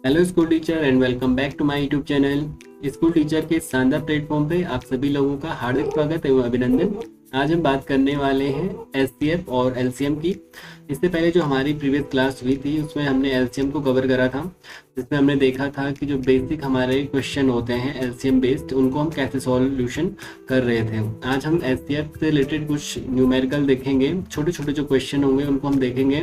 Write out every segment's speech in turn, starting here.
Hello school teacher and welcome back to my YouTube channel. School teacher के इस शानदार platform पे आप सभी लोगों का हार्दिक स्वागत एवं अभिनंदन। आज हम बात करने वाले हैं एचसीएफ और एलसीएम की। इससे पहले जो हमारी प्रीवियस क्लास हुई थी उसमें हमने एलसीएम को कवर करा था, जिसमें हमने देखा था कि जो बेसिक हमारे क्वेश्चन होते हैं एलसीएम बेस्ड उनको हम कैसे सॉल्यूशन कर रहे थे। आज हम एचसीएफ से रिलेटेड कुछ न्यूमेरिकल देखेंगे, छोटे छोटे जो क्वेश्चन होंगे उनको हम देखेंगे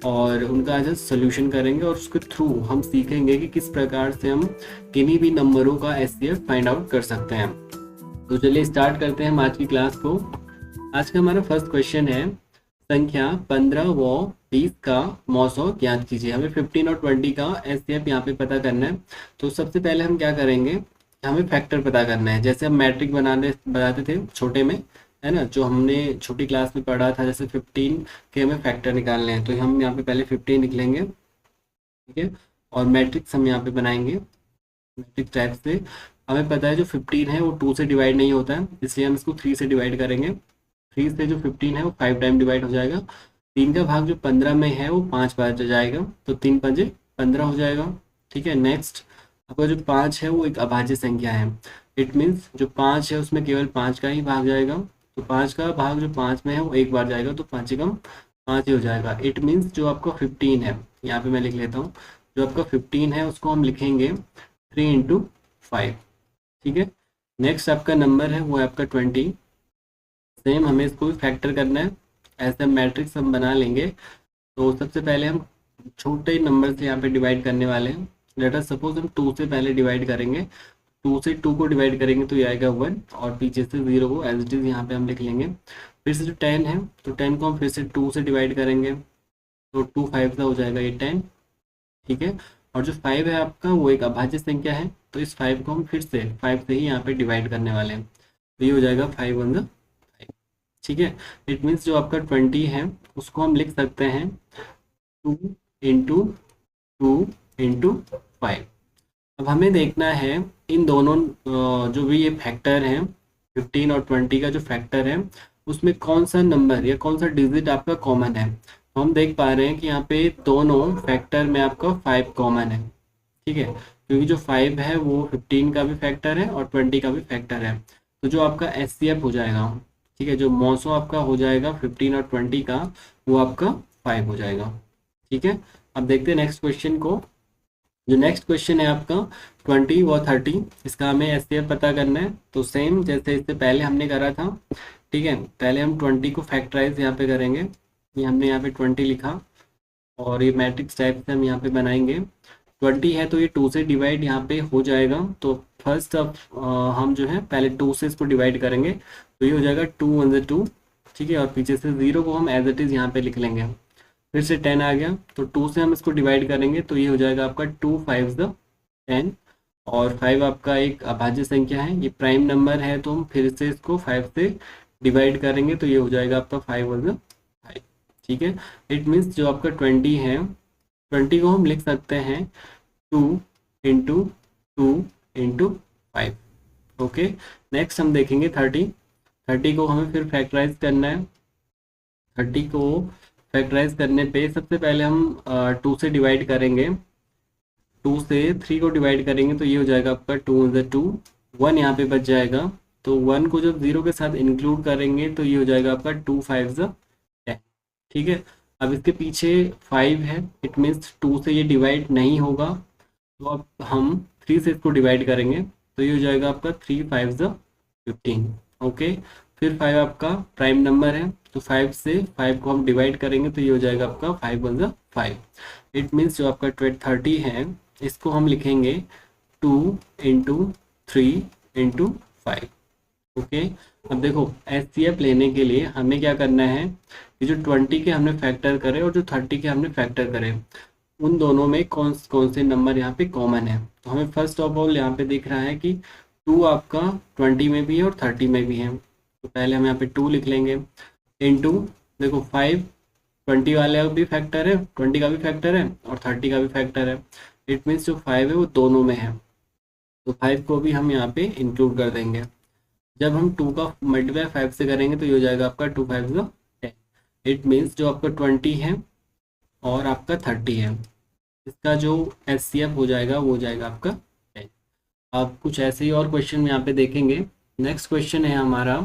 और उनका आज सोल्यूशन करेंगे और उसके थ्रू हम सीखेंगे कि किस प्रकार से हम किन्हीं भी नंबरों का एचसीएफ फाइंड आउट कर सकते हैं। तो चलिए स्टार्ट करते हैं हम आज की क्लास को। आज का हमारा फर्स्ट क्वेश्चन है, संख्या 15 व 20 का मौसौ ज्ञात कीजिए। हमें 15 और 20 का एचसीएफ यहाँ पे पता करना है। तो सबसे पहले हम क्या करेंगे, हमें फैक्टर पता करना है। जैसे हम मैट्रिक बनाते थे छोटे में, है ना, जो हमने छोटी क्लास में पढ़ा था, जैसे 15 के हमें फैक्टर निकालने हैं तो हम यहाँ पे पहले 15 लिख लेंगे, ठीक है। और मैट्रिक्स हम यहाँ पे बनाएंगे मैट्रिक्स टाइप से। हमें पता है जो 15 है वो 2 से डिवाइड नहीं होता है, इसलिए हम इसको 3 से डिवाइड करेंगे। 3 से जो 15 है वो 5 टाइम डिवाइड हो जाएगा। 3 का भाग जो 15 में है वो 5 बार जाएगा, तो 3 पंजे 15 हो जाएगा, ठीक है। नेक्स्ट, आपका जो 5 है वो एक अभाज्य संख्या है। इट मीन्स जो 5 है उसमें केवल 5 का ही भाग जाएगा, तो 5 का भाग जो 5 में है वो एक बार जाएगा, तो 5 एकम 5 ही हो जाएगा। इट मीन्स जो आपका 15 है, यहाँ पे मैं लिख लेता हूँ, जो आपका 15 है उसको हम लिखेंगे 3 इंटू 5, ठीक है। नेक्स्ट आपका नंबर है वो है आपका 20। सेम हमें इसको भी फैक्टर करना है, ऐसे मैट्रिक्स हम बना लेंगे। तो सबसे पहले हम छोटे नंबर से यहाँ पे डिवाइड करने वाले हैं। लेट अस सपोज हम 2 से पहले डिवाइड करेंगे, 2 से 2 को डिवाइड करेंगे तो ये आएगा 1 और पीछे से 0 को एज इट इज़ यहाँ पे हम लिख लेंगे। फिर से जो 10 है तो 10 को हम फिर से 2 से डिवाइड करेंगे, तो 2 5 का हो जाएगा ये 10, ठीक है। और जो 5 है आपका वो एक अभाज्य संख्या है, तो इस 5 को हम फिर से 5 से ही यहाँ पे डिवाइड करने वाले हैं, तो ये हो जाएगा 5 1 5, ठीक है। इट मीन्स जो आपका 20 है उसको हम लिख सकते हैं 2 इंटू 2 इंटू 5। अब हमें देखना है इन दोनों जो भी ये फैक्टर हैं 15 और 20 का जो फैक्टर है उसमें कौन सा नंबर या कौन सा डिजिट आपका कॉमन है। तो हम देख पा रहे हैं कि यहाँ पे दोनों फैक्टर में आपका 5 कॉमन है, ठीक है, क्योंकि जो 5 है वो 15 का भी फैक्टर है और 20 का भी फैक्टर है। तो जो आपका एचसीएफ हो जाएगा, ठीक है, जो मौसो आपका हो जाएगा 15 और 20 का, वो आपका 5 हो जाएगा, ठीक है। अब देखते हैं नेक्स्ट क्वेश्चन को। जो नेक्स्ट क्वेश्चन है आपका 20 व 30, इसका हमें एचसीएफ पता करना है। तो सेम जैसे इससे पहले हमने करा था, ठीक है, पहले हम 20 को फैक्टराइज यहाँ पे करेंगे। ये हमने यहाँ पे 20 लिखा और ये मैट्रिक्स टाइप से हम यहाँ पे बनाएंगे। 20 है तो ये 2 से डिवाइड यहाँ पे हो जाएगा, तो फर्स्ट अब हम जो है पहले 2 से इसको डिवाइड करेंगे, तो ये हो जाएगा 2 1 2, ठीक है। और पीछे से 0 को हम एज इट इज़ यहाँ पे लिख लेंगे। फिर से 10 आ गया, तो 2 से हम इसको डिवाइड करेंगे, तो ये हो जाएगा आपका 2 5 10। और 5 आपका एक अभाज्य संख्या है, ये प्राइम नंबर है, तो हम फिर से इसको 5 से डिवाइड करेंगे, तो ये हो जाएगा आपका 5 1 5, ठीक है। इट मीन्स जो आपका 20 है, 20 को हम लिख सकते हैं 2 इंटू 2 इंटू 5, ओके। नेक्स्ट हम देखेंगे 30। 30 को हमें फिर फैक्टराइज करना है। 30 को फैक्टराइज करने पे सबसे पहले हम 2 से डिवाइड करेंगे, 2 से 3 को डिवाइड करेंगे, तो ये हो जाएगा आपका 2 2, 1 यहाँ पे बच जाएगा, तो 1 को जब 0 के साथ इंक्लूड करेंगे तो ये हो जाएगा आपका 2 5 10, ठीक है। अब इसके पीछे 5 है, इट मीन्स 2 से ये डिवाइड नहीं होगा, तो अब हम 3 से इसको डिवाइड करेंगे, तो ये हो जाएगा आपका 3 5 15, ओके। फिर 5 आपका प्राइम नंबर है, तो 5 से 5 को हम डिवाइड करेंगे, तो ये हो जाएगा आपका 5 1 5। इट मीन्स जो आपका 30 है इसको हम लिखेंगे 2 इंटू 3 इंटू 5, ओके। अब देखो एचसीएफ लेने के लिए हमें क्या करना है कि जो 20 के हमने फैक्टर करे और जो 30 के हमने फैक्टर करे, उन दोनों में कौन कौन से नंबर यहाँ पे कॉमन है। तो हमें फर्स्ट ऑफ ऑल यहाँ पे दिख रहा है कि 2 आपका 20 में भी है और 30 में भी है, तो पहले हम यहाँ पे 2 लिख लेंगे इंटू, देखो 5 20 वाले का भी फैक्टर है, 20 का भी फैक्टर है और 30 का भी फैक्टर है। इट मीन्स जो 5 है वो दोनों में है, तो 5 को भी हम यहाँ पे इंक्लूड कर देंगे। जब हम 2 का मल्टीप्लाई 5 से करेंगे तो ये हो जाएगा आपका 2 5 10। इट मीन्स जो आपका 20 है और आपका 30 है, इसका जो HCF हो जाएगा वो हो जाएगा आपका 10। अब कुछ ऐसे ही और क्वेश्चन यहाँ पे देखेंगे। नेक्स्ट क्वेश्चन है हमारा,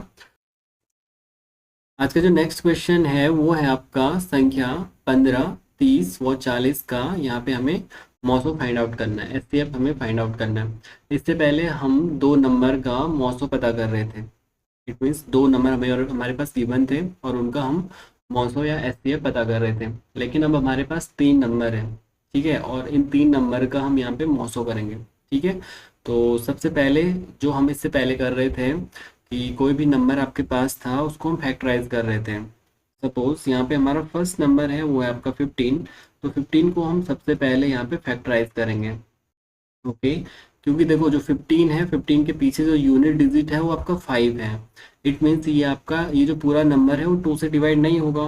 आज का जो नेक्स्ट क्वेश्चन है वो है आपका संख्या 15, 30 व 40 का यहाँ पे हमें मौसो फाइंड आउट करना है, HCF हमें फाइंड आउट करना है। इससे पहले हम दो नंबर का मौसो पता कर रहे थे। इट मीन्स दो नंबर हमें और हमारे पास गिवन थे और उनका हम मौसो या HCF पता कर रहे थे। लेकिन अब हमारे पास तीन नंबर है, ठीक है, और इन तीन नंबर का हम यहाँ पे मौसो करेंगे, ठीक है। तो सबसे पहले जो हम इससे पहले कर रहे थे कि कोई भी नंबर आपके पास था उसको हम फैक्टराइज कर रहे थे। सपोज यहाँ पे हमारा फर्स्ट नंबर है वो है आपका 15, तो 15 को हम सबसे पहले यहाँ पे फैक्टराइज करेंगे। ओके, क्योंकि देखो जो 15 है, 15 के पीछे जो यूनिट डिजिट है वो आपका 5 है। इट मीन्स ये आपका ये जो पूरा नंबर है वो 2 से डिवाइड नहीं होगा।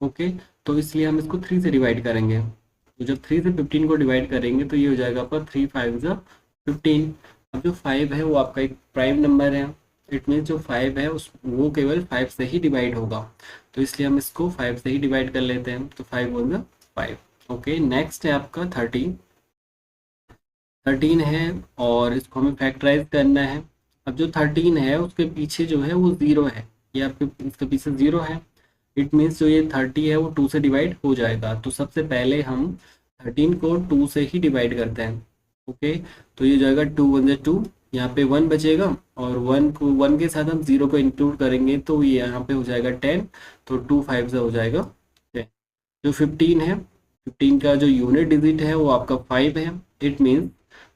ओके, तो इसलिए हम इसको 3 से डिवाइड करेंगे। तो जब 3 से 15 को डिवाइड करेंगे तो ये हो जाएगा आपका 3 5 15। अब जो 5 है वो आपका एक प्राइम नंबर है। इट मीन्स जो 5 है उस वो केवल 5 से ही डिवाइड होगा, तो इसलिए हम इसको 5 से ही डिवाइड कर लेते हैं। तो 5 × 5। ओके, नेक्स्ट है आपका 13 है और इसको हमें फैक्टराइज करना है। अब जो 13 है उसके पीछे जो है वो 0 है, ये आपके इसके पीछे 0 है। इट मीन्स जो ये 30 है वो 2 से डिवाइड हो जाएगा। तो सबसे पहले हम 13 को 2 से ही डिवाइड करते हैं। ओके, तो ये जाएगा 2 × 2, यहाँ पे 1 बचेगा और 1 के साथ हम 0 को इंक्लूड करेंगे तो ये यहाँ पे हो जाएगा 10। तो 2 5 हो जाएगा 10। जो 15 है, 15 का जो यूनिट डिजिट है वो आपका 5 है। इट मीन्स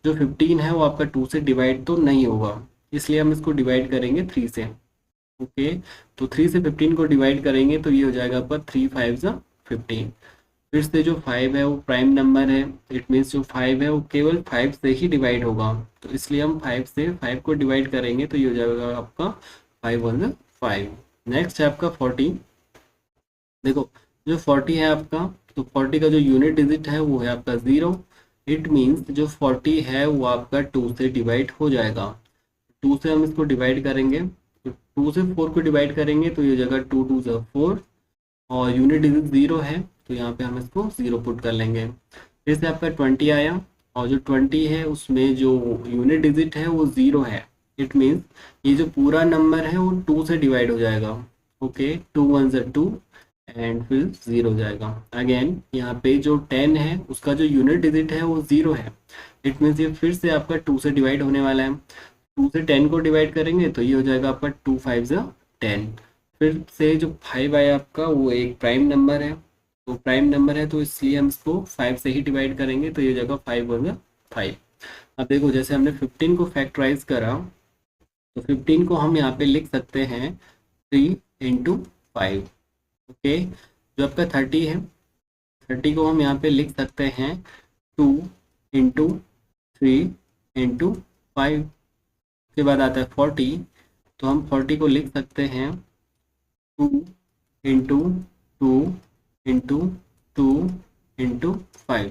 जो 15 है वो आपका 2 से डिवाइड तो नहीं होगा, इसलिए हम इसको डिवाइड करेंगे 3 से। ओके, तो 3 से 15 को डिवाइड करेंगे तो ये हो जाएगा आपका 3 5 15। फिर से जो 5 है वो प्राइम नंबर है। इट मीन्स जो 5 है वो केवल 5 से ही डिवाइड होगा, तो इसलिए हम 5 से 5 को डिवाइड करेंगे तो ये हो जाएगा आपका 5 × 5। नेक्स्ट है आपका 40। देखो जो 40 है आपका, तो 40 का जो यूनिट डिजिट है वो है आपका 0। इट मीन्स जो 40 है वो आपका 2 से डिवाइड हो जाएगा। 2 से हम इसको डिवाइड करेंगे, तो 2 से 4 को डिवाइड करेंगे तो ये जगह 2 2 4 और यूनिट डिजिट 0 है, तो यहाँ पे हम इसको 0 पुट कर लेंगे। फिर से आपका 20 आया और जो 20 है उसमें जो यूनिट डिजिट है वो 0 है। इट मीन्स ये जो पूरा नंबर है वो 2 से डिवाइड हो जाएगा। ओके, 2 1 2 एंड फिर 0 हो जाएगा। अगेन यहाँ पे जो 10 है उसका जो यूनिट डिजिट है वो 0 है। इट मीन्स ये फिर से आपका 2 से डिवाइड होने वाला है। 2 से 10 को डिवाइड करेंगे तो ये हो जाएगा आपका 2 5 10। फिर से जो 5 आया आपका वो एक प्राइम नंबर है, तो प्राइम नंबर है तो इसलिए हम इसको 5 से ही डिवाइड करेंगे तो ये जगह 5 × 5। अब देखो जैसे हमने 15 को फैक्टराइज करा तो 15 को हम यहाँ पे लिख सकते हैं 3 × 5। ओके, जो आपका 30 है, 30 को हम यहाँ पे लिख सकते हैं 2 × 3 × 5। उसके बाद आता है 40, तो हम 40 को लिख सकते हैं 2 × 2 × 2 × 5।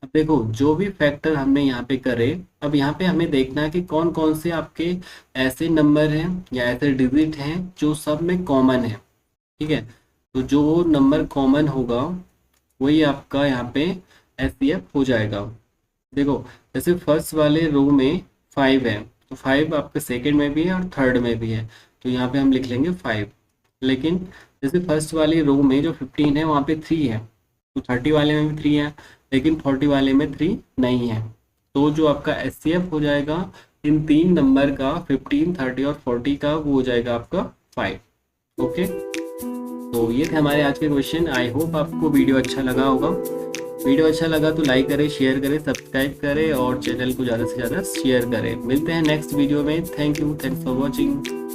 अब देखो जो भी फैक्टर हमने यहाँ पे करे, अब यहाँ पे हमें देखना है कि कौन कौन से आपके ऐसे नंबर हैं या ऐसे डिजिट हैं जो सब में कॉमन है। ठीक है, तो जो नंबर कॉमन होगा वही आपका यहाँ पे HCF हो जाएगा। देखो जैसे फर्स्ट वाले रो में 5 है, तो 5 आपके सेकंड में भी है और थर्ड में भी है, तो यहाँ पे हम लिख लेंगे 5। लेकिन जैसे फर्स्ट वाली रो में जो 15 है वहाँ पे 3 है, तो 30 वाले में भी 3 है, लेकिन 40 वाले में 3 नहीं है। तो जो आपका HCF हो जाएगा इन तीन नंबर का 15, 30 और 40 का, वो हो जाएगा आपका 5। ओके, तो ये थे हमारे आज के क्वेश्चन। आई होप आपको वीडियो अच्छा लगा होगा। वीडियो अच्छा लगा तो लाइक करें, शेयर करें, सब्सक्राइब करें और चैनल को ज़्यादा से ज़्यादा शेयर करें। मिलते हैं नेक्स्ट वीडियो में। Thank you, thanks for watching.